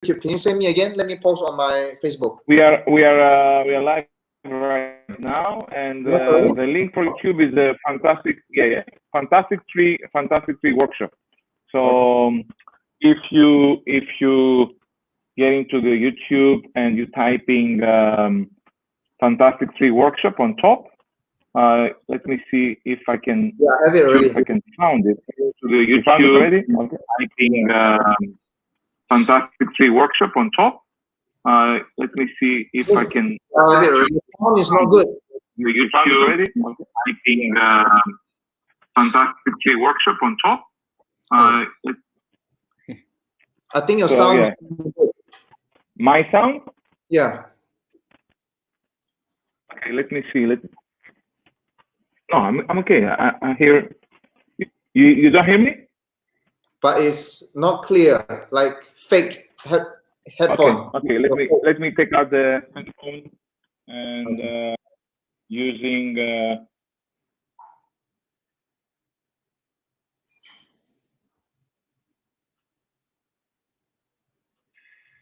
YouTube. Can you send me again? Let me post on my Facebook. We are live right now, and the link for YouTube is the Fantastic Tree workshop. So if you get into the YouTube and you typing Fantastic Tree workshop on top, let me see if I can. Yeah, I have it already. If I can find it. To the YouTube already. Okay. Typing Fantastic Tree workshop on top. Let me see if I can. The sound is not good. The YouTube already. Okay. Typing Fantastic Tree workshop on top. I think your sound. Yeah. My sound? Yeah. Okay, let me see. No, I'm okay. I hear. You don't hear me? But it's not clear, like fake headphone. Okay. Let me take out the headphone and using.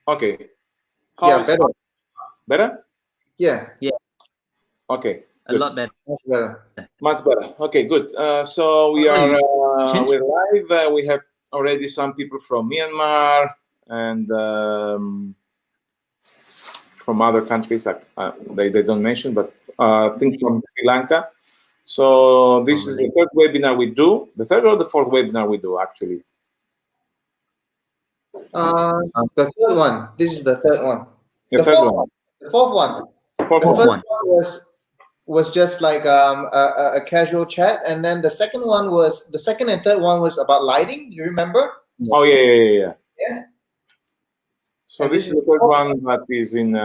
Okay. Yeah, better. Better? Yeah. Okay. Good. A lot better. Much better. Okay, good. So we are we're live. We have already some people from Myanmar and from other countries. They don't mention, but I think from Sri Lanka. So this is the third webinar we do. The third or the fourth webinar we do, actually? The third one. This is the third one. The third one. The fourth one. The first one was just like a casual chat, and then the second and third one was about lighting. You remember? Oh yeah. So this is the third one that is in.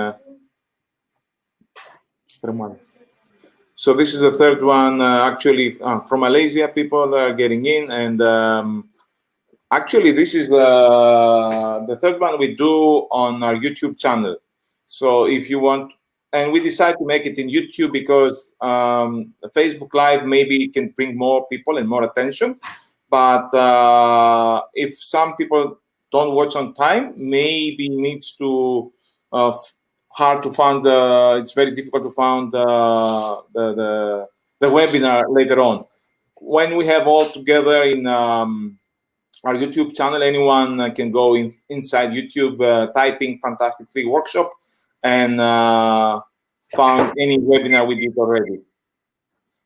So this is the third one. Actually, from Malaysia, people are getting in, and actually, this is the third one we do on our YouTube channel. So if you want, and we decide to make it in YouTube because Facebook Live maybe can bring more people and more attention. But if some people don't watch on time, maybe needs to hard to find. It's very difficult to find the webinar later on. When we have all together in our YouTube channel, anyone can go inside YouTube, typing Fantastic Tree Workshop, and found any webinar we did already.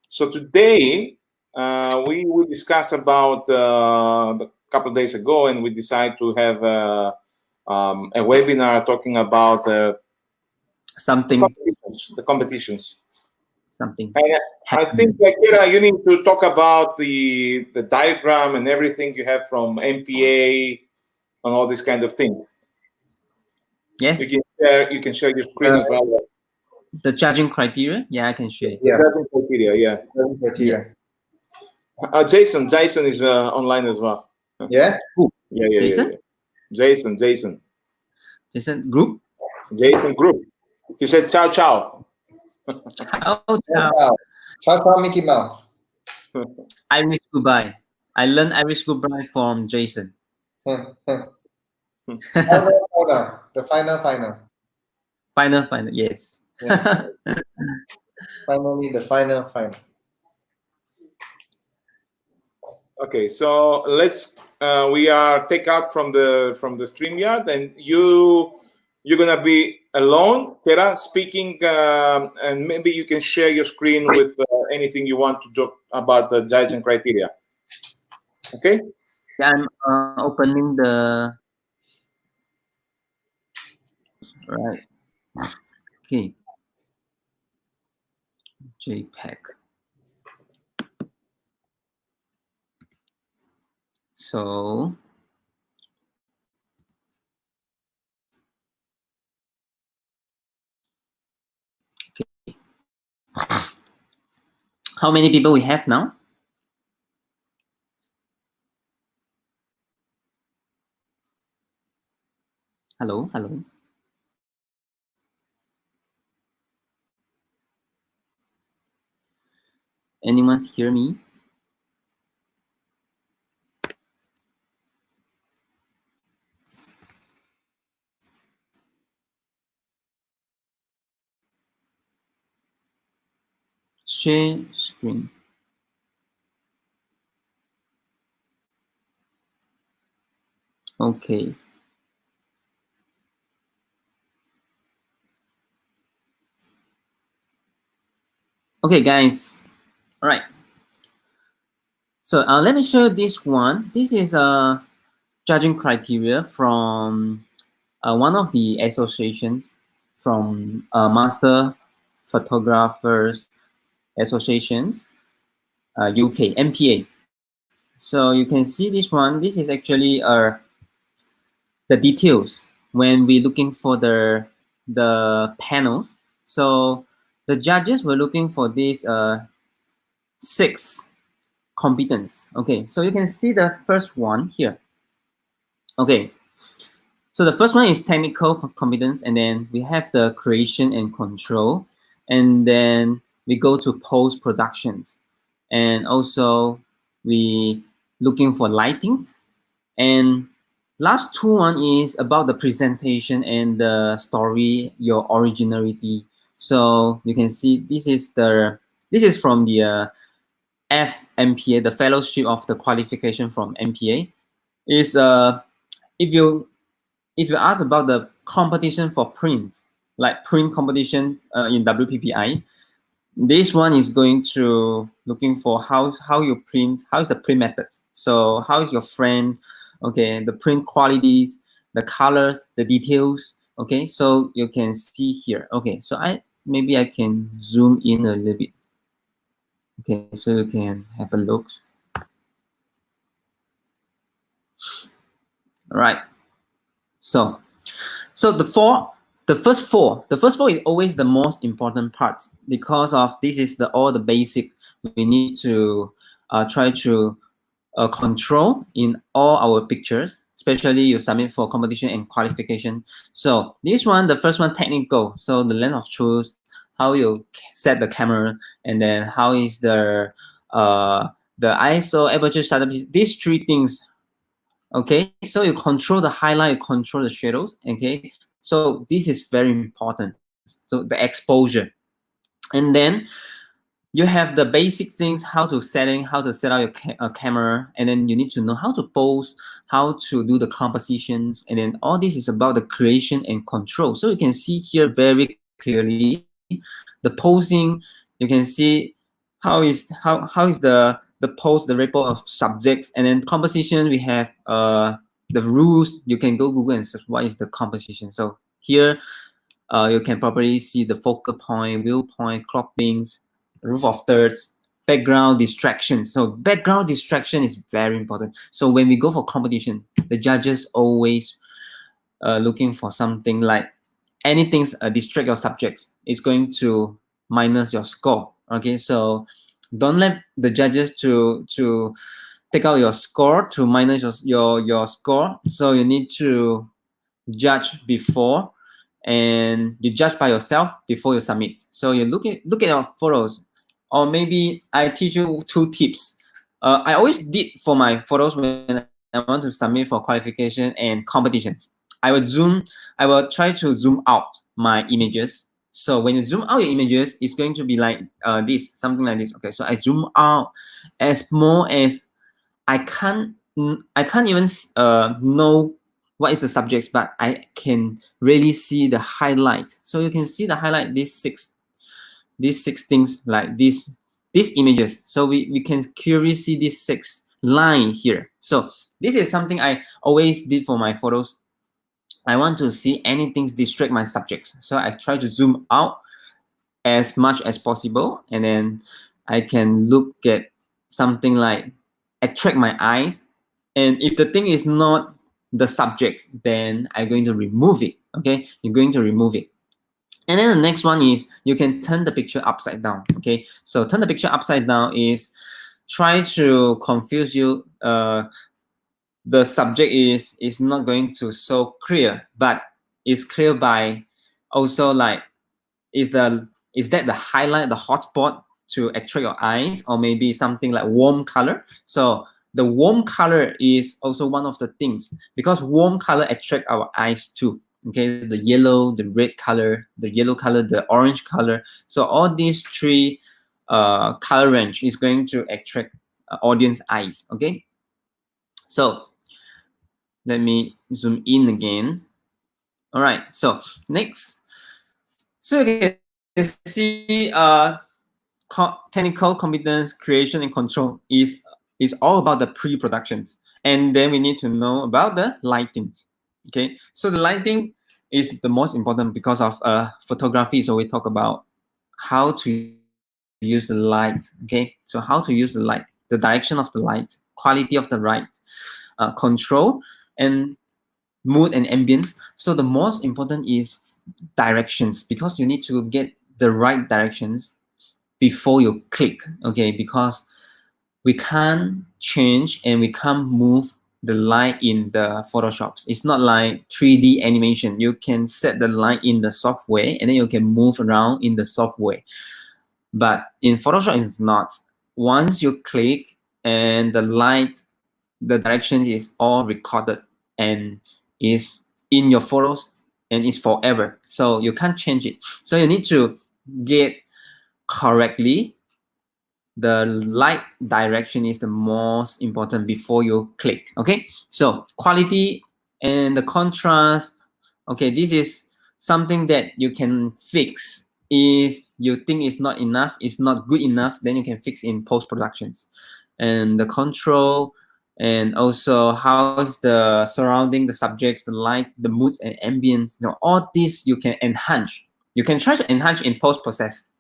So today we will discuss about a couple of days ago, and we decided to have a webinar talking about something. The competitions. Something. And I think, Kira, you need to talk about the diagram and everything you have from MPA and all these kind of things. Yes. You can share your screen as well. The judging criteria? Yeah, I can share. Yeah, judging criteria, yeah. Jason is online as well. Yeah? Yeah. Jason? Yeah. Jason. Jason Group? Jason Group. He said ciao. Ciao. Ciao, Mickey Mouse. Irish goodbye. I learned Irish goodbye from Jason. The final. Final, yes. Finally, the final. Okay, so let's we are take out from the StreamYard, and you're gonna be alone, Kira, speaking, and maybe you can share your screen with anything you want to talk about the judging criteria. Okay. Yeah, I'm opening the right. Okay. JPEG. So okay. How many people we have now? Hello. Anyone hear me? share screen. Okay. Okay, guys. All right. So let me show you this one. This is a judging criteria from one of the associations from Master Photographers Associations, UK, MPA. So you can see this one. This is actually the details when we're looking for the panels. So the judges were looking for these 6 competence. Okay, so you can see the first one here. Okay, so the first one is technical competence, and then we have the creation and control, and then we go to post productions, and also we looking for lighting, and last 2 one is about the presentation and the story, your originality. So you can see this is from the FMPA, the Fellowship of the Qualification from MPA. Is if you ask about the competition for print, like print competition in WPPI, this one is going to looking for how you print, how is the print method. So how is your frame, okay, the print qualities, the colors, the details. Okay, so you can see here. Okay, so maybe I can zoom in a little bit. Okay, so you can have a look. All right. So the first four is always the most important part, because of this is all the basic we need to try to control in all our pictures, especially you submit for competition and qualification. So this one, the first one, technical. So the length of truth, how you set the camera, and then how is the ISO, aperture, shutter speed. These 3 things. Okay, so you control the highlight, you control the shadows. Okay, so this is very important. So the exposure, and then you have the basic things, how to set out your camera, and then you need to know how to pose, how to do the compositions, and then all this is about the creation and control. So you can see here very clearly the posing. You can see how is the pose, the report of subjects, and then composition. We have the rules. You can go Google and search what is the composition. So here you can probably see the focal point, viewpoint, croppings, roof of thirds, background distraction. So background distraction is very important. So when we go for competition, the judges always looking for something like anything distract your subjects. It's going to minus your score. Okay, so don't let the judges to take out your score to minus your score. So you need to judge before, and you judge by yourself before you submit. So you look at your photos, or maybe I teach you 2 tips. I always did for my photos when I want to submit for qualification and competitions. I will try to zoom out my images. So when you zoom out your images, it's going to be like this, something like this. Okay, so I zoom out as more as I can't even know what is the subjects, but I can really see the highlight. So you can see the highlight, these six things, like these images. So we can clearly see these 6 line here. So this is something I always did for my photos. I want to see anything distract my subjects. So I try to zoom out as much as possible, and then I can look at something like attract my eyes. And if the thing is not the subject, then I'm going to remove it. Okay, you're going to remove it. And then the next one is you can turn the picture upside down. Okay, so turn the picture upside down is try to confuse you. The subject is not going to so clear, but it's clear by also like is that the highlight, the hotspot to attract your eyes, or maybe something like warm color. So the warm color is also one of the things, because warm color attract our eyes too. Okay, the yellow, the red color, the yellow color, the orange color. So all these 3 color range is going to attract audience eyes. Okay, so let me zoom in again. All right, so next, so you can see technical competence, creation, and control is all about the pre-productions, and then we need to know about the lighting. Okay, so the lighting is the most important because of photography. So we talk about how to use the light. Okay, so how to use the light, the direction of the light, quality of the light, control, and mood and ambience. So the most important is directions, because you need to get the right directions before you click. Okay, because we can't change and we can't move the light in the Photoshops. It's not like 3D animation. You can set the light in the software and then you can move around in the software. But in Photoshop, it's not. Once you click and the light, the direction is all recorded and is in your photos and it's forever. So you can't change it. So you need to get correctly the light direction is the most important before you click. Okay, so quality and the contrast. Okay, this is something that you can fix. If you think it's not enough, it's not good enough, then you can fix in post productions. And the control, and also how is the surrounding, the subjects, the lights, the moods and ambience, all this you can enhance. You can try to enhance in post process.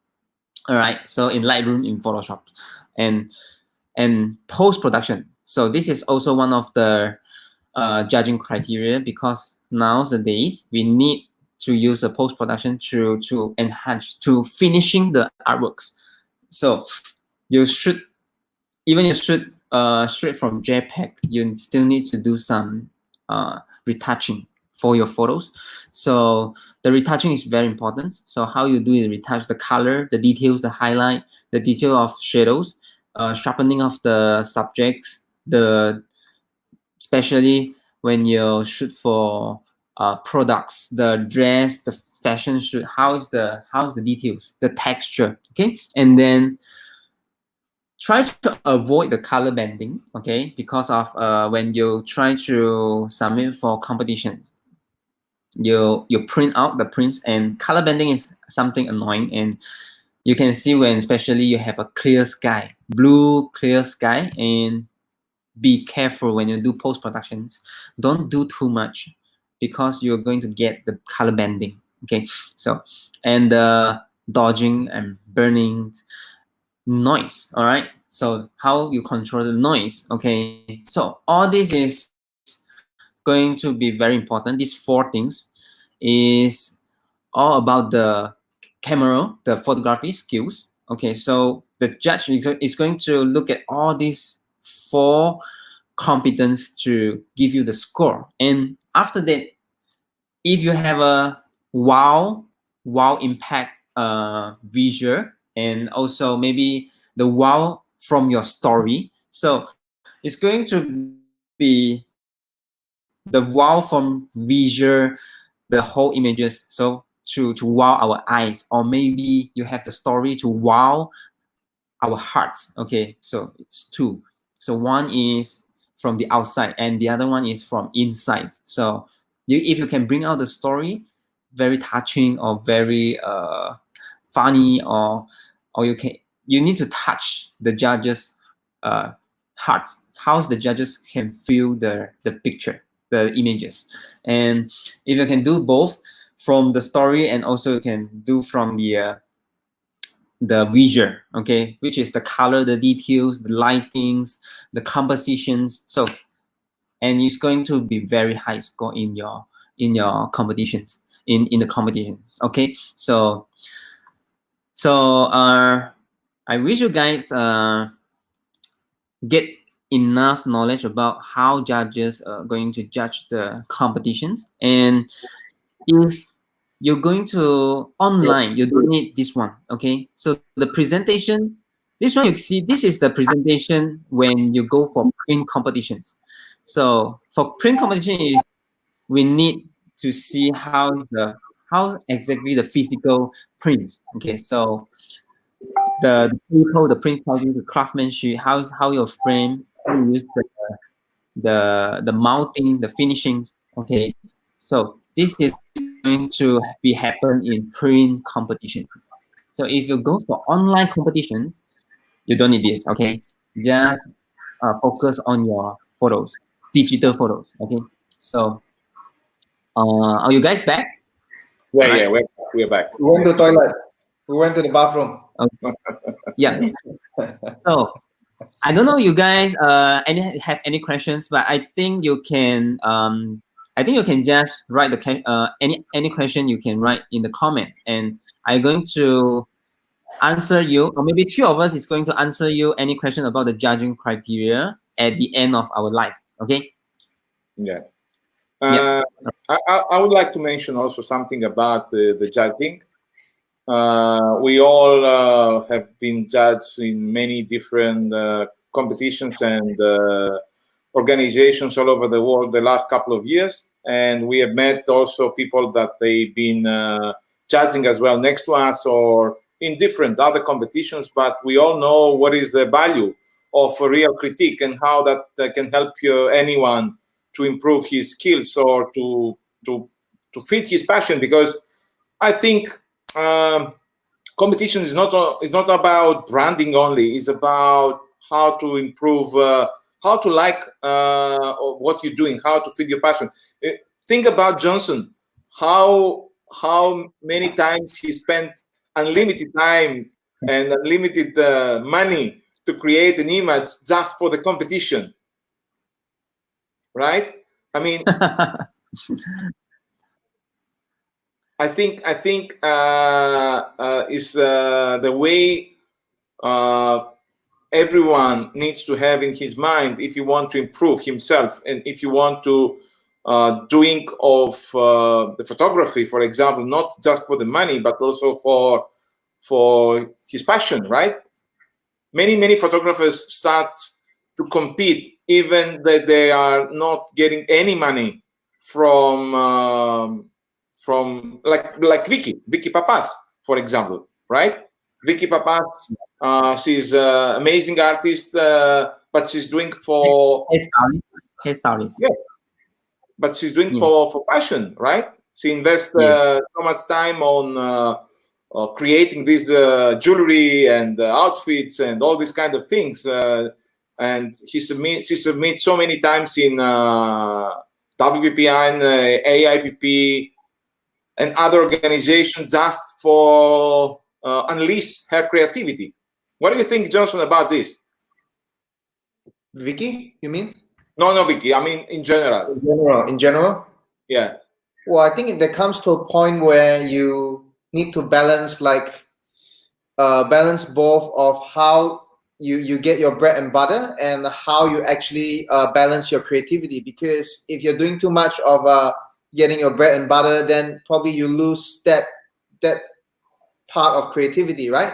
All right, so in Lightroom, in Photoshop, and post production. So this is also one of the judging criteria, because nowadays we need to use a post production to enhance, to finishing the artworks. So you should, even you should straight from JPEG, you still need to do some retouching for your photos. So the retouching is very important. So how you do it, retouch the color, the details, the highlight, the detail of shadows, sharpening of the subjects, the especially when you shoot for products, the dress, the fashion shoot, how's the details, the texture. Okay, and then try to avoid the color bending. Okay, because of when you try to submit for competitions, you print out the prints, and color bending is something annoying. And you can see when especially you have a clear sky, blue clear sky, and be careful when you do post productions. Don't do too much, because you're going to get the color bending. Okay, so and dodging and burning, noise. All right, so how you control the noise. Okay, so all this is going to be very important. These four things is all about the camera, the photography skills. Okay, so the judge is going to look at all these four competence to give you the score. And after that, if you have a wow impact visual, and also maybe the wow from your story, so it's going to be the wow from visual, the whole images, so to wow our eyes, or maybe you have the story to wow our hearts. Okay, so it's two. So one is from the outside and the other one is from inside. So if you can bring out the story very touching or very funny, or you need to touch the judges hearts, how the judges can feel the picture, the images. And if you can do both from the story, and also you can do from the visual, okay, which is the color, the details, the lightings, the compositions. So, and it's going to be very high score in your competitions, in the competitions. Okay, so I wish you guys get enough knowledge about how judges are going to judge the competitions. And if you're going to online, you don't need this one. Okay, so the presentation, this one you see, this is the presentation when you go for print competitions. So for print competition is, we need to see how exactly the physical prints. Okay, so the people, the print quality, the craftsmanship, how your frame, how you use the mounting, the finishings. Okay, so this is going to be happen in print competitions. So if you go for online competitions, you don't need this. Okay, just focus on your photos, digital photos. Okay, so are you guys back? Yeah, Right. yeah, we're back. We went to the toilet. We went to the bathroom. Okay. Yeah. So I don't know you guys have any questions, but I think you can just write any question you can write in the comment, and I'm going to answer you, or maybe three of us is going to answer you any question about the judging criteria at the end of our life. Okay. Yeah. Yeah. I would like to mention also something about the judging. We all have been judged in many different competitions and organizations all over the world the last couple of years, and we have met also people that they've been judging as well next to us or in different other competitions. But we all know what is the value of a real critique and how that can help anyone to improve his skills or to fit his passion. Because I think competition is not about branding only. It's about how to improve, how to like what you're doing, how to feed your passion. Think about Johnson. How many times he spent unlimited time and unlimited money to create an image just for the competition, right? I mean, I think is the way everyone needs to have in his mind if you want to improve himself and if you want to doing of the photography, for example, not just for the money but also for his passion, right? Many photographers start to compete even that they are not getting any money from like Vicky Papas, for example, right? Vicky Papas, she's an amazing artist, but she's doing for Hairstylist. yeah, but she's doing for passion, right? She invests so much time on creating this jewelry and outfits and all these kind of things. And she submits so many times in WPPI and AIPP and other organizations just for unleash her creativity. What do you think, Johnson, about this? Vicky, you mean? No, Vicky. I mean, in general. In general. Yeah. Well, I think there comes to a point where you need to balance, balance both of how you get your bread and butter and how you actually balance your creativity. Because if you're doing too much of getting your bread and butter, then probably you lose that part of creativity, right?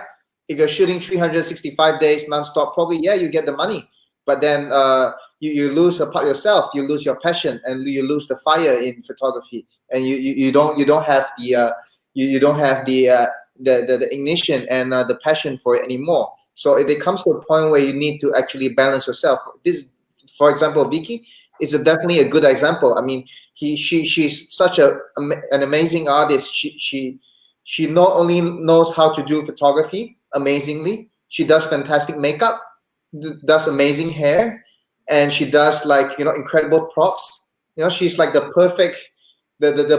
If you're shooting 365 days nonstop, probably you get the money, but then you lose a part yourself, you lose your passion, and you lose the fire in photography, and you don't have the the ignition and the passion for it anymore. So it comes to a point where you need to actually balance yourself. This, for example, Vicky is definitely a good example. I mean, she's such an amazing artist. She not only knows how to do photography amazingly, she does fantastic makeup, does amazing hair, and she does incredible props. She's like the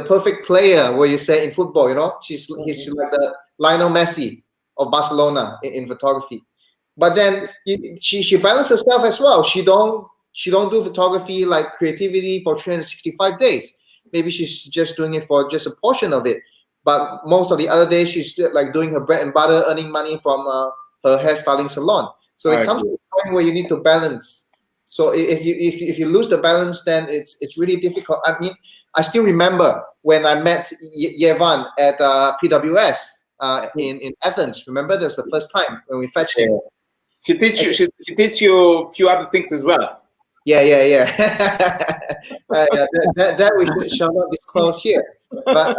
perfect player, where you say in football. She's like the Lionel Messi of Barcelona in photography. But then she balances herself as well. She don't do photography like creativity for 365 days. Maybe she's just doing it for just a portion of it. But most of the other days, she's like doing her bread and butter, earning money from her hairstyling salon. So it comes to a point where you need to balance. So if you lose the balance, then it's really difficult. I mean, I still remember when I met Yevan at PWS in Athens. Remember, that's the first time when we fetched him. She teach you a few other things as well. Yeah. That we shall not disclose here. But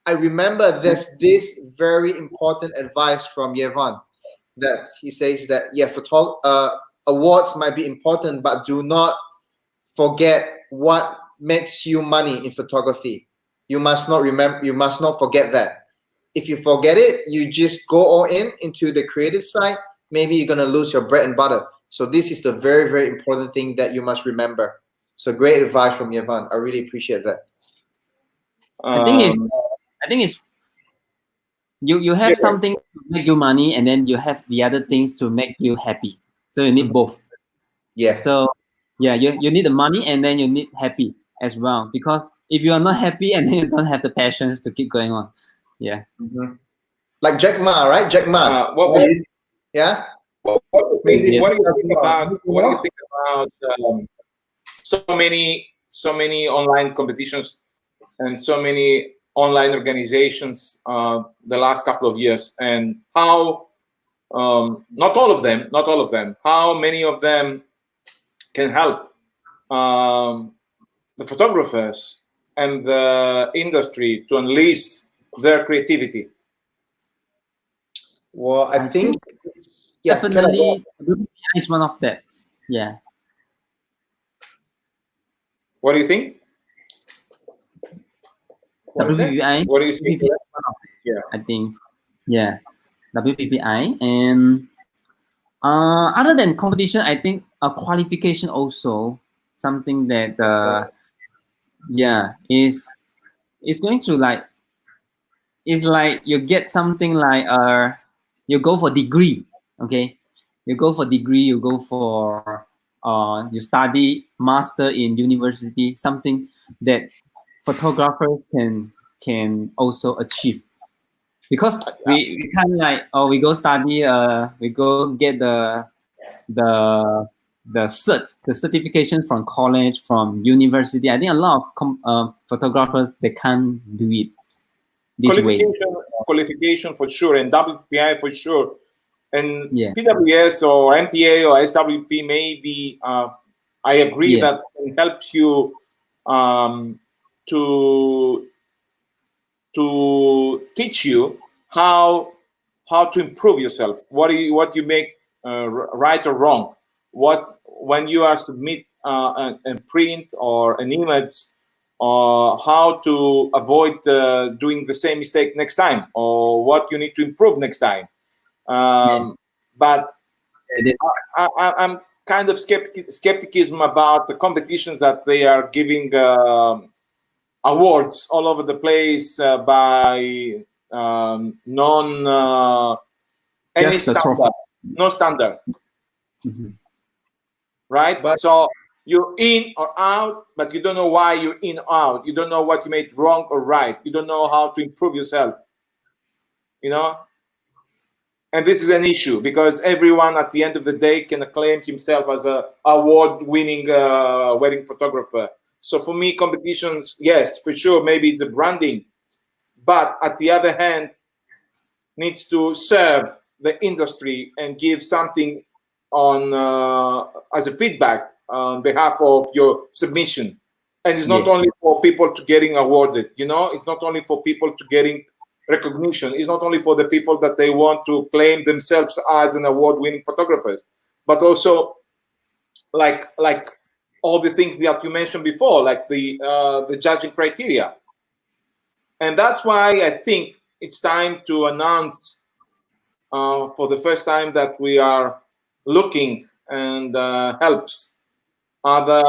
I remember this very important advice from Yevan. that he says that yeah, awards might be important, but do not forget what makes you money in photography. You must not remember. You must not forget that. If you forget it, you just go all in into the creative side. Maybe you're gonna lose your bread and butter. So this is the very, very important thing that you must remember. So great advice from Yavan. I really appreciate that. I think it's Um, you yeah, have something to make you money, and then you have the other things to make you happy. So you need both. Yeah. So yeah, you need the money and then you need happy as well. Because if you are not happy and then you don't have the passions to keep going on. Yeah. Mhm. Like Jack Ma, right? Jack Ma. what, Right? what, Yeah. what do you think? Maybe Yes. What do you think about? you What do you know? think about so many online competitions and so many online organizations the last couple of years, and how not all of them, how many of them can help the photographers and the industry to unleash their creativity? Well, I I think think yeah, kind of. definitely WPI is one of that. Yeah. What do you think? What is that? WPI. What do you think? WPPI is one of Yeah. it, I think. Yeah. WPPI. And other than competition, I think a qualification also something that yeah is going to like it's like you get something like you go for degree, okay, you go for degree, you go for you study master in university, something that photographers can also achieve, because we can't like, oh, we go study, we go get the the certification from college, from university. I think a lot of photographers, they can't do it this way. Qualification for sure, and WPI for sure, and Yeah, PWS or MPA or SWP maybe. I agree yeah, that can help you um, to teach you how to improve yourself. What you make right or wrong. What when you are submit a print or an image, or how to avoid doing the same mistake next time, or what you need to improve next time. yeah. But It is. I'm kind of skepticism about the competitions that they are giving awards all over the place by non any Just the trophy. standard, no standard, Mhm. right? But So you're in or out, but you don't know why you're in or out. You don't know what you made wrong or right. You don't know how to improve yourself, you know. And this is an issue because everyone at the end of the day can acclaim himself as a award-winning wedding photographer. So for me, competitions, yes, for sure, maybe it's a branding, but at the other hand, needs to serve the industry and give something on as a feedback on behalf of your submission. And it's not Yes, only for people to getting awarded, you know, it's not only for people to getting recognition. It's not only for the people that they want to claim themselves as an award-winning photographer, but also like all the things that you mentioned before, like the judging criteria. And that's why I think it's time to announce for the first time that we are looking and helps other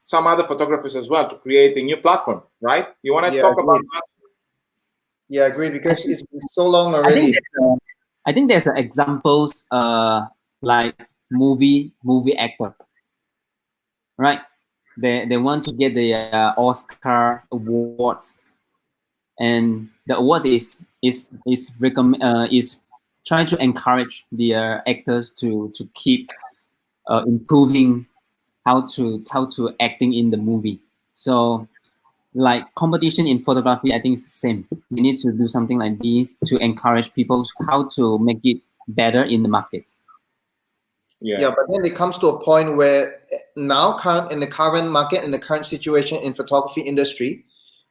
some other photographers as well to create a new platform, right? You want to yeah, talk about agreed. that? Yeah, agreed because it's been so long I think already. I think there's examples like movie actor, right? They want to get the Oscar awards, and the award is trying to encourage the actors to keep improving how to acting in the movie. So like competition in photography, I think it's the same. We need to do something like this to encourage people how to make it better in the market. Yeah. Yeah, but then it comes to a point where now, current in the current market, in the current situation in photography industry,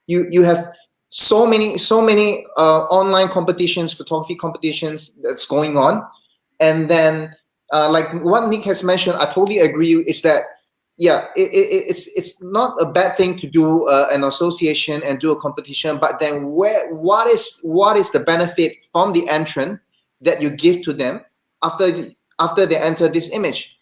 you have so many online competitions, photography competitions that's going on. And then like what Nick has mentioned, I totally agree, is that yeah, it's not a bad thing to do an association and do a competition, but then what is the benefit from the entrant that you give to them after they enter this image?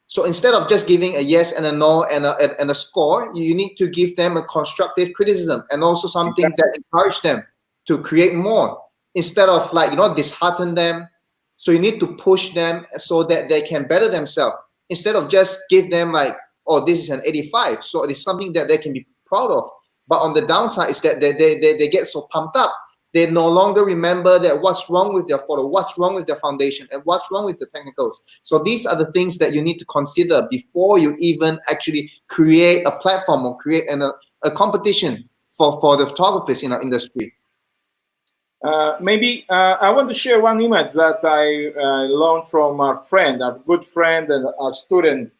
So instead of just giving a yes and a no and a score, you need to give them a constructive criticism and also something that encourage them to create more, instead of like, dishearten them. So you need to push them so that they can better themselves, instead of just give them like, oh, this is an 85, so it is something that they can be proud of. But on the downside is that they get so pumped up, they no longer remember that what's wrong with their photo, what's wrong with their foundation, and what's wrong with the technicals. So these are the things that you need to consider before you even actually create a platform or create a competition for the photographers in our industry. Maybe I want to share one image that I learned from our friend, our good friend and our student,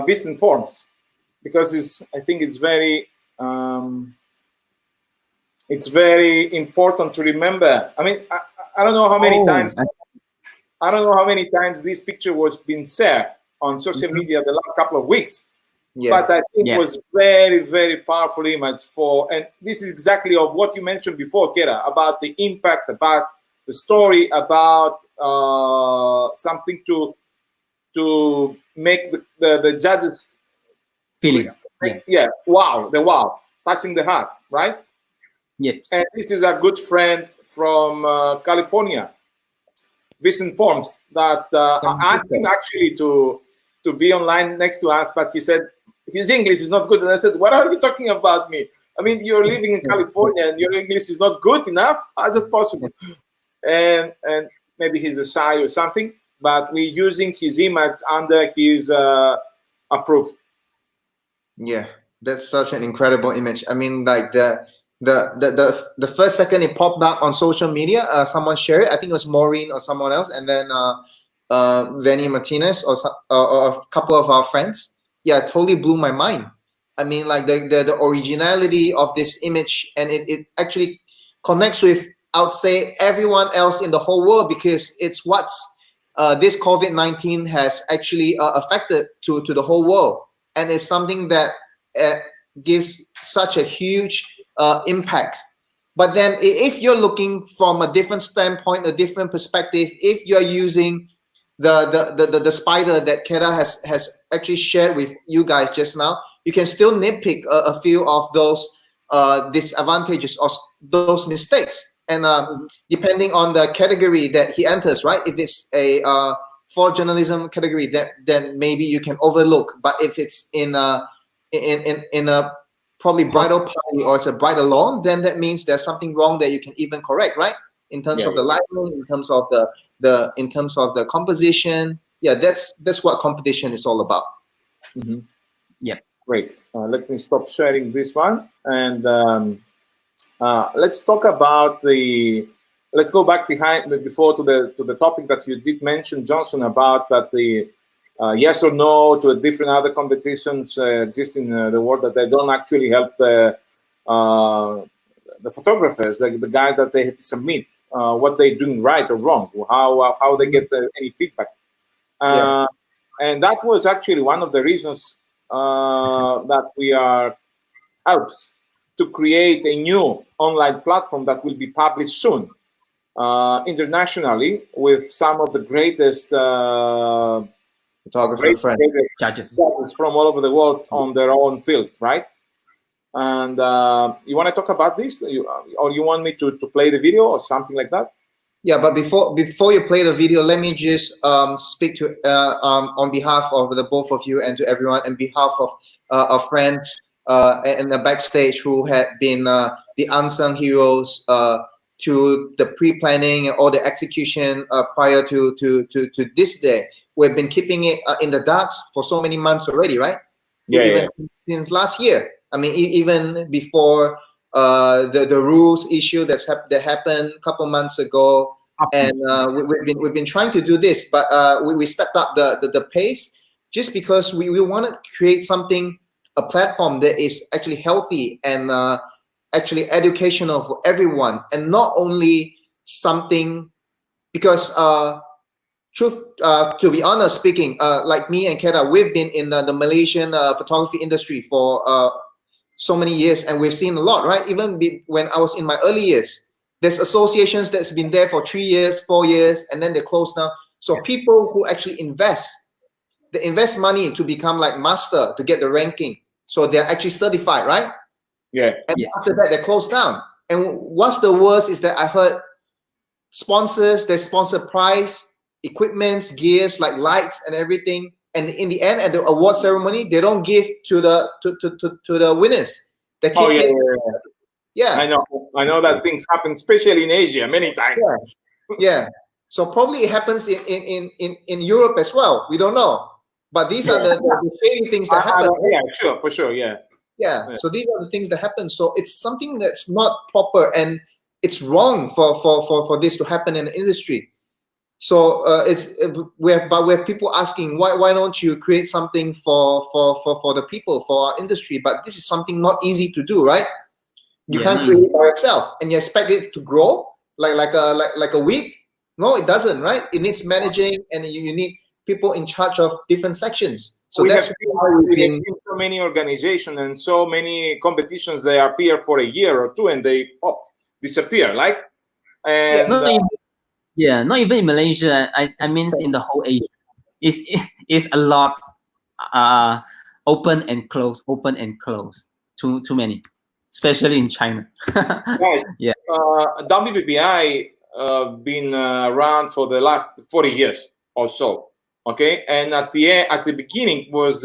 Vincent Forms, because I think it's very important to remember. I mean, I don't know how many times. I don't know how many times this picture was being shared on social media the last couple of weeks. Yeah. But I think it was very, very powerful image and this is exactly of what you mentioned before, Kera, about the impact, about the story, about something to make the judges feeling. Wow, touching the heart, right? Yes. And this is a good friend from California, Vincent Forms, that I asked him actually to be online next to us, but he said his English is not good. And I said, what are you talking about me? I mean, you're living in California and your English is not good enough? How is it possible? And maybe he's shy or something, but we're using his image under his approval. Yeah, that's such an incredible image. I mean, like the first second it popped up on social media, someone shared it. I think it was Maureen or someone else, and then Vanny Martinez or a couple of our friends. Yeah, it totally blew my mind. I mean, like the originality of this image, and it actually connects with, I would say, everyone else in the whole world, because it's what's this COVID-19 has actually affected to the whole world, and it's something that gives such a huge impact. But then if you're looking from a different standpoint, a different perspective, if you're using the spider that Kera has actually shared with you guys just now, you can still nitpick a few of those disadvantages or those mistakes. And depending on the category that he enters, right? If it's a for journalism category, then maybe you can overlook. But if it's in a probably bridal party or it's a bridal lawn, then that means there's something wrong that you can even correct, right? In terms of the lighting, in terms of the composition. Yeah, that's what competition is all about. Yeah, great. Let me stop sharing this one, and let's talk about let's go back before to the topic that you did mention, Johnson, about that the yes or no to different other competitions exist in the world, that they don't actually help the photographers, the guy that they submit, what they're doing right or wrong, how they get any feedback. And that was actually one of the reasons that we are out to create a new online platform that will be published soon internationally, with some of the greatest judges from all over the world on their own field, right? And you want to talk about this, or you want me to play the video or something like that? Yeah, but before you play the video, let me just speak to on behalf of the both of you and to everyone, on behalf of our friends in the backstage who had been the unsung heroes to the pre-planning and all the execution prior to this day. We've been keeping it in the dark for so many months already, right? Even since last year. I mean, even before the rules issue that happened a couple months ago, and we've been trying to do this, but we stepped up the pace just because we want to create something, a platform that is actually healthy and actually educational for everyone, and not only something, because to be honest speaking, like me and Keta, we've been in the Malaysian photography industry for so many years, and we've seen a lot, right? Even when I was in my early years, there's associations that's been there for 3 years, 4 years, and then they close down. So people who actually they invest money to become like master, to get the ranking, so they're actually certified, right? Yeah. And Yeah. after that, they close down. And what's the worst is that I heard sponsors, they sponsor prize, equipments, gears like lights and everything. And in the end, at the award ceremony, they don't give to the winners. They keep Oh yeah, it. yeah. Yeah. I know that things happen, especially in Asia, many times. Yeah. Yeah. So probably it happens in Europe as well. We don't know. But these are the shady things that happen. Yeah, sure, for sure, yeah. Yeah. So these are the things that happen. So it's something that's not proper, and it's wrong for this to happen in the industry. So we have people asking, why don't you create something for the people, for our industry? But this is something not easy to do, right? You Yeah, can't not create easy. it by yourself, and you expect it to grow like a weed. No, it doesn't, right? It needs managing, and you need people in charge of different sections. So We have that's why we've been. seen so many organizations and so many competitions. They appear for a year or two and they disappear. Like, and Not even, yeah, not even in Malaysia. I mean in the whole Asia. It's a lot open and close, open and close. Too many. Especially in China. guys, Yeah. WPPI been around for the last 40 years or so. Okay, and at the beginning was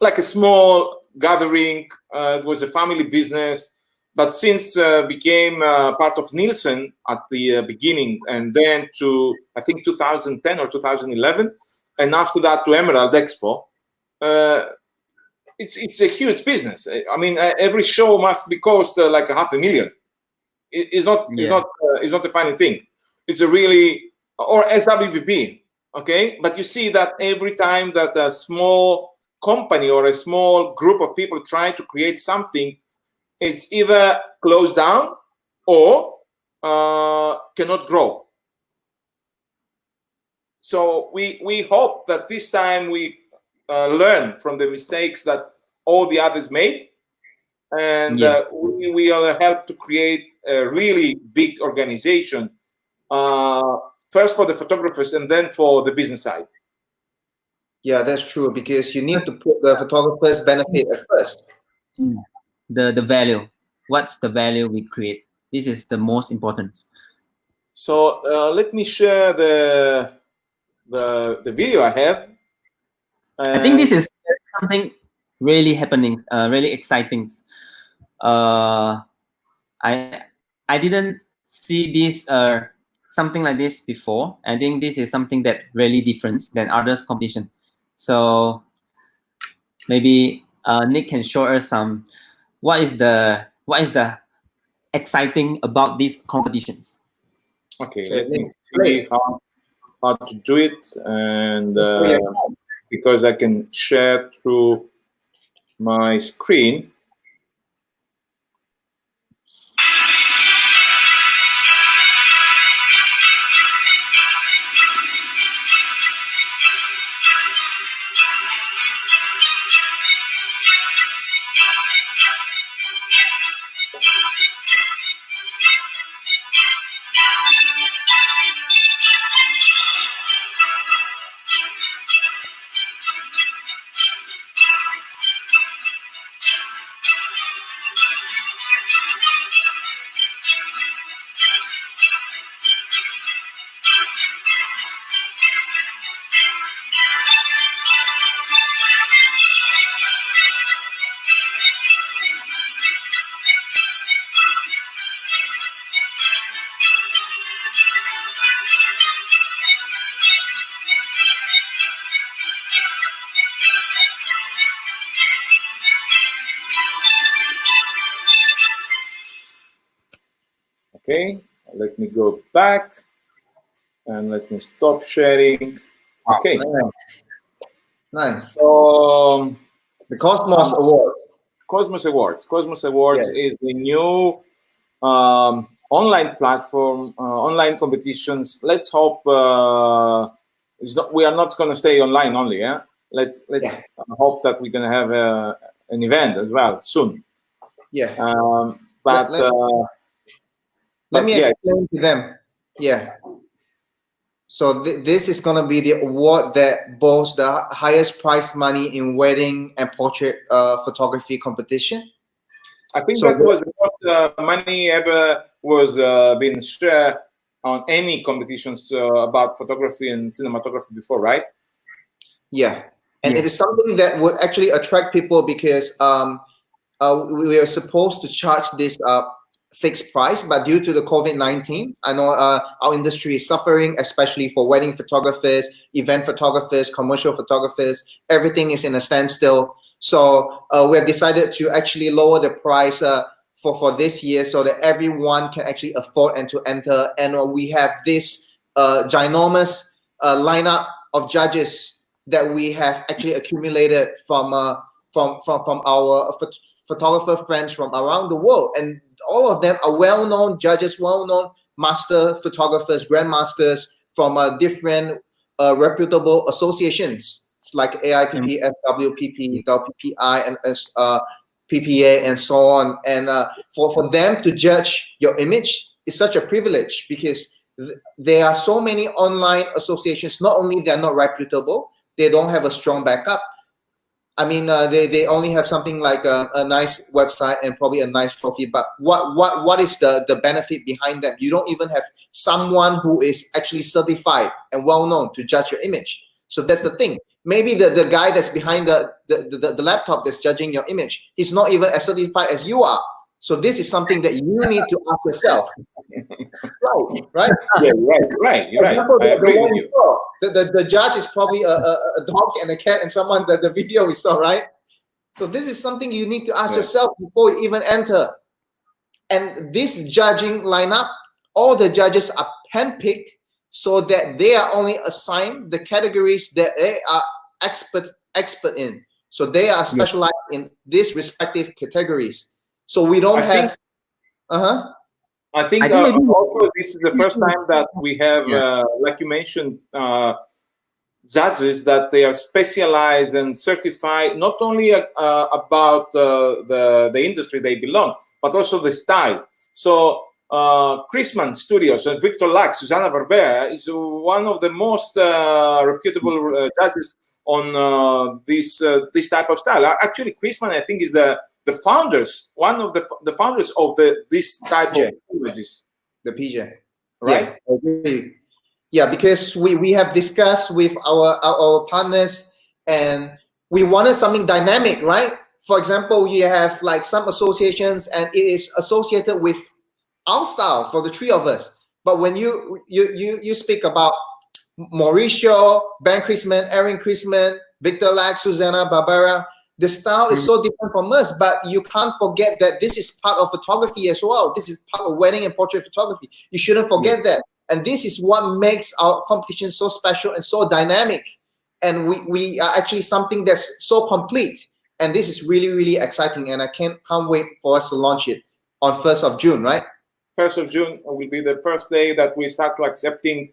like a small gathering. It was a family business, but since became part of Nielsen at the beginning, and then to I think 2010 or 2011, and after that to Emerald Expo. It's a huge business. I mean, every show must be cost like $500,000. It's not a funny thing. It's a really, or SWPP, okay. But you see that every time that a small company or a small group of people try to create something, it's either closed down or cannot grow. So we hope that this time we learn from the mistakes that all the others made, and we will help to create a really big organization, first for the photographers and then for the business side. Yeah, that's true, because you need to put the photographer's benefit at first. The value. What's the value we create? This is the most important. So let me share the video I have. I think this is something really happening, really exciting. I didn't see this something like this before. I think this is something that really different than others competition. So maybe Nick can show us some what is the exciting about these competitions. Okay, let me see how to do it, and because I can share through my screen. Okay, let me go back and let me stop sharing. Okay, Nice. so The Cosmos Awards. Cosmos Awards. Cosmos Awards is the new online platform, online competitions. Let's hope we are not going to stay online only. Yeah, let's hope that we're going to have an event as well soon. Yeah. But let me explain to them. Yeah. So this is going to be the award that boasts the highest prize money in wedding and portrait photography competition. I think that was the most money ever was being shared on any competitions about photography and cinematography before, right? Yeah, and it is something that would actually attract people because we are supposed to charge this fixed price, but due to the COVID-19, I know our industry is suffering, especially for wedding photographers, event photographers, commercial photographers. Everything is in a standstill. So we have decided to actually lower the price for this year so that everyone can actually afford and to enter. And we have this ginormous lineup of judges that we have actually accumulated from our photographer friends from around the world, and all of them are well-known judges, well-known master photographers, grandmasters from different reputable associations. It's like AIPP, FWPP, WPPI, and PPA, and so on. And for them to judge your image is such a privilege because there are so many online associations. Not only they're not reputable, they don't have a strong backup. I mean, they only have something like a nice website and probably a nice trophy. But what is the benefit behind them? You don't even have someone who is actually certified and well known to judge your image. So that's the thing. Maybe the guy that's behind the laptop that's judging your image, he's not even as certified as you are. So this is something that you need to ask yourself. Right? Yeah, right. You're right. I agree with you. The judge is probably a dog and a cat and someone that the video we saw, right? So this is something you need to ask yourself before you even enter. And this judging lineup, all the judges are handpicked so that they are only assigned the categories that they are expert in. So they are specialized in these respective categories. So we don't have. I think also this is the first time that we have, like you mentioned, judges that they are specialized and certified not only about the industry they belong, but also the style. So Chrisman Studios and Victor Lux, Susanna Barbera is one of the most reputable judges on this type of style. Actually, Chrisman, I think, is the founders, one of the founders of this type of images. The PJ, right? Yeah, because we have discussed with our partners, and we wanted something dynamic, right? For example, you have like some associations, and it is associated with our style for the three of us. But when you speak about Mauricio, Ben Chrisman, Aaron Chrisman, Victor Lack, Susanna Barbera, the style is so different from us, but you can't forget that this is part of photography as well. This is part of wedding and portrait photography. You shouldn't forget that. And this is what makes our competition so special and so dynamic. And we are actually something that's so complete. And this is really, really exciting. And I can't wait for us to launch it on 1st of June, right? 1st of June will be the first day that we start to accepting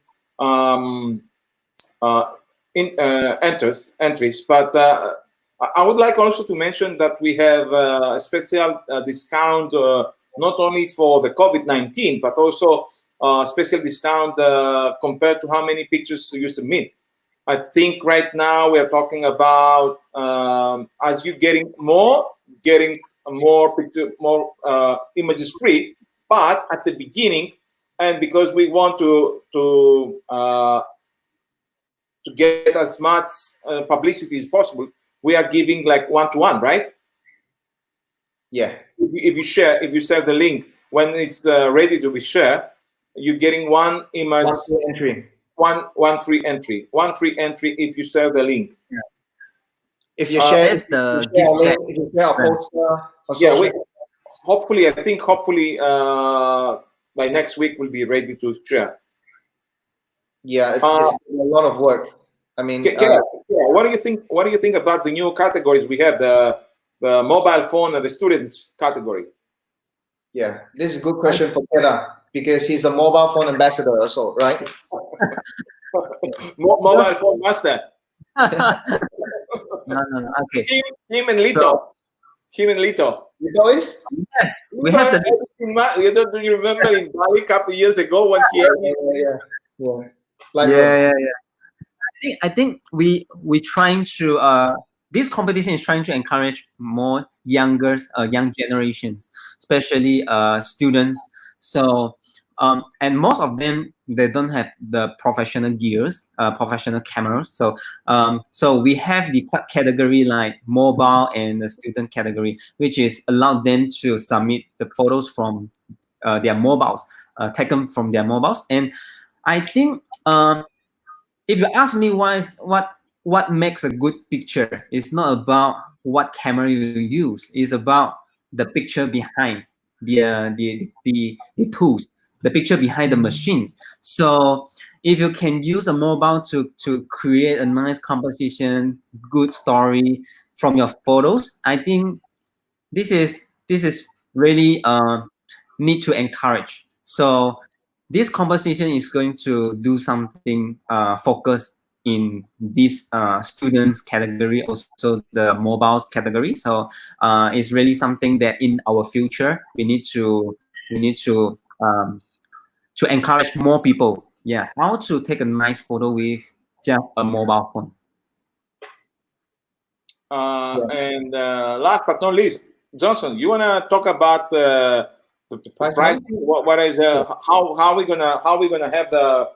entries. But I would like also to mention that we have a special discount not only for the COVID-19, but also a special discount compared to how many pictures you submit. I think right now we are talking about as you getting more images free, but at the beginning, and because we want to get as much publicity as possible, we are giving like 1-to-1, right? Yeah. If you share the link when it's ready to be shared, you're getting one image, one free entry if you share the link. Yeah. If you share, if you share a poster, hopefully by next week we'll be ready to share. Yeah, it's a lot of work. I mean, what do you think? What do you think about the new categories we have? the mobile phone and the students category? Yeah, this is a good question for Keda because he's a mobile phone ambassador also, right? Mobile phone master. No. Okay. Him and Lito. Him and Lito. You know this? Yeah, we have the. Do you remember in Bali a couple of years ago when he? Yeah. Like Yeah. I think we trying to this competition is trying to encourage more young generations, especially students. So and most of them they don't have the professional gears, professional cameras. So we have the category like mobile and the student category, which is allow them to submit the photos from their mobiles, taken from their mobiles. And I think if you ask me what makes a good picture, it's not about what camera you use. It's about the picture behind the tools, the picture behind the machine. So if you can use a mobile to create a nice composition, good story from your photos, I think this is really need to encourage. So this competition is going to do something focus in this students category, also the mobiles category. So it's really something that in our future we need to encourage more people. Yeah, how to take a nice photo with just a mobile phone. And last but not least, Johnson, you want to talk about the pricing? What is how are we gonna have the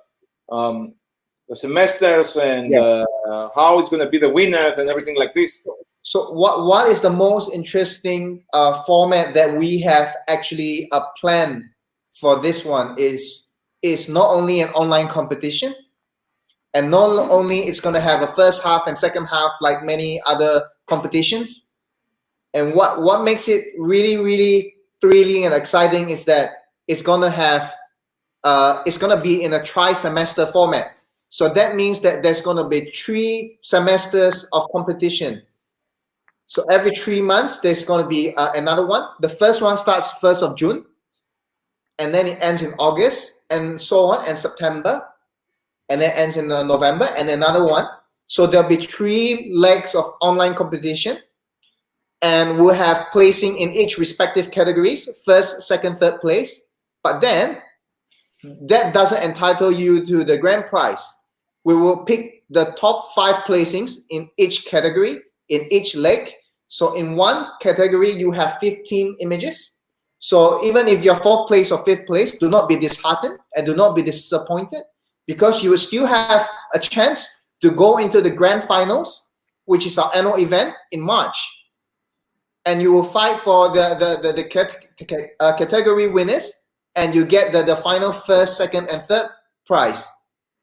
semesters and how it's gonna be the winners and everything like this? So what is the most interesting format that we have actually planned for this one is not only an online competition, and not only it's going to have a first half and second half like many other competitions. And what makes it really thrilling and exciting is that it's going to have it's going to be in a tri-semester format. So that means that there's going to be 3 semesters of competition. So every 3 months there's going to be another one. The first one starts 1st of June, and then it ends in August, and so on, and September, and then ends in November, and another one. So there'll be 3 legs of online competition, and we'll have placing in each respective categories, first, second, third place. But then that doesn't entitle you to the grand prize. We will pick the top 5 placings in each category, in each leg. So in one category, you have 15 images. So even if you're 4th place or 5th place, do not be disheartened and do not be disappointed, because you will still have a chance to go into the grand finals, which is our annual event in March. And you will fight for the category winners, and you get the final 1st, 2nd, and 3rd prize.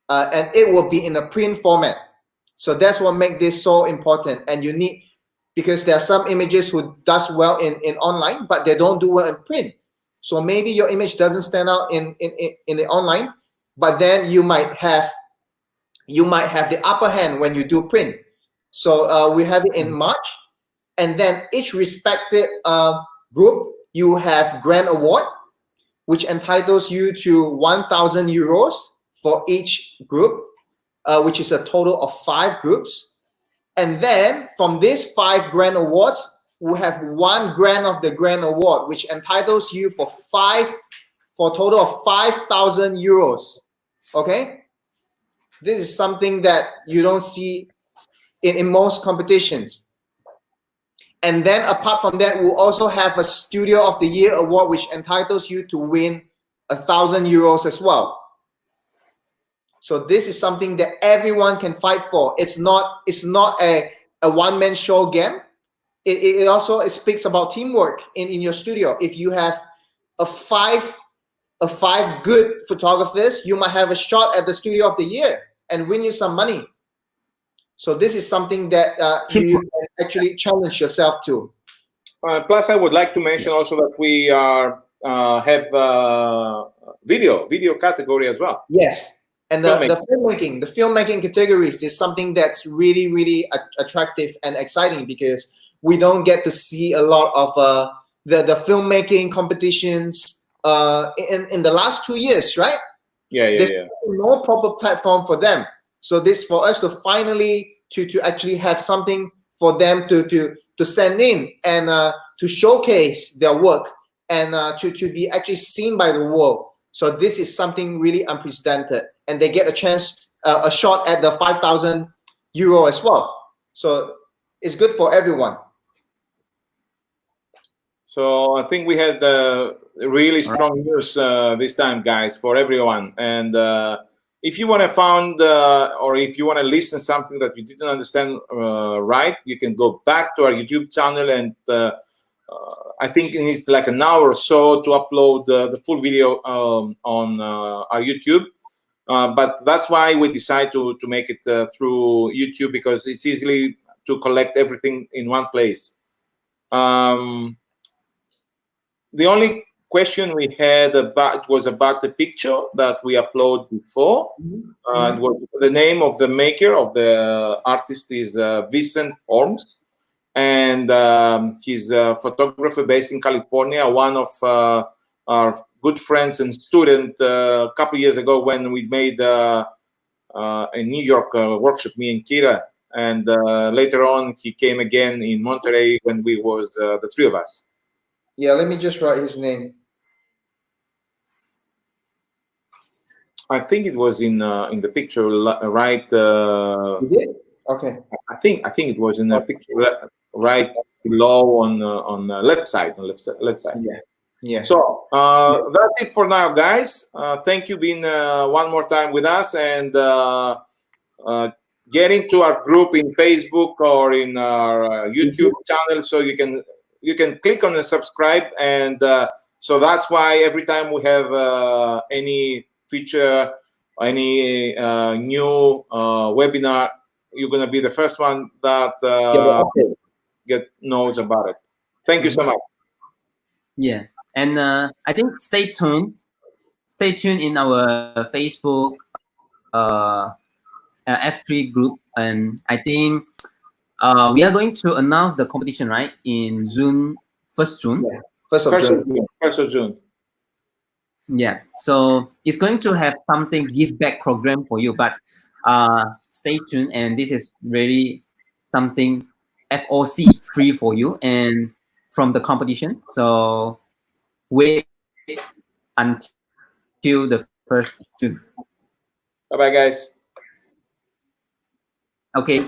And it will be in a print format. So that's what makes this so important and unique, because there are some images who does well in online, but they don't do well in print. So maybe your image doesn't stand out in the online, but then you might have the upper hand when you do print. So we have it in March, and then each respective group, you have grand award, which entitles you to 1,000 euros for each group, which is a total of 5 groups. And then from these 5 grand awards, we have 1 grand of the grand award, which entitles you for a total of 5,000 euros. Okay, this is something that you don't see in most competitions. And then apart from that, we'll also have a Studio of the Year award, which entitles you to win 1,000 euros as well. So this is something that everyone can fight for. It's not a one-man show game. It also speaks about teamwork in your studio. If you have a five good photographers, you might have a shot at the Studio of the Year and win you some money. So this is something that you can actually challenge yourself to. Plus, I would like to mention also that we have video category as well. Yes. And the filmmaking categories is something that's really attractive and exciting, because we don't get to see a lot of the filmmaking competitions in the last 2 years, right? There's no proper platform for them. So this for us to finally to actually have something for them to send in and to showcase their work and to be actually seen by the world. So this is something really unprecedented, and they get a chance, a shot at the 5,000 euro as well. So it's good for everyone. So I think we had really strong news this time, guys, for everyone. And if you want to find or if you want to listen something that you didn't understand right, you can go back to our YouTube channel, and I think it needs like an hour or so to upload the full video on our YouTube. But that's why we decided to make it through YouTube, because it's easily to collect everything in one place. The only question we had was about the picture that we uploaded before. It was the name of the maker of the artist is Vincent Holmes, and he's a photographer based in California. One of our good friends and student a couple years ago when we made a New York workshop, me and Kira, and later on he came again in Monterey when we was the three of us. Yeah, let me just write his name. I think it was in the picture, right? You did? Okay. I think it was in the picture right below on the left side, left side. Yeah. Yeah. So that's it for now, guys. Thank you being one more time with us, and get into our group in Facebook or in our YouTube channel, so you can click on the subscribe, and so that's why every time we have any feature, any new webinar, you're gonna be the first one that get knows about it. Thank you so much. Yeah, and I think stay tuned in our Facebook F3 group, and I think we are going to announce the competition, right, in June, 1st June. Yeah. 1st of June. Yeah, so it's going to have something give back program for you, but stay tuned, and this is really something FOC free for you and from the competition. So wait until the 1st June. Bye bye, guys. Okay.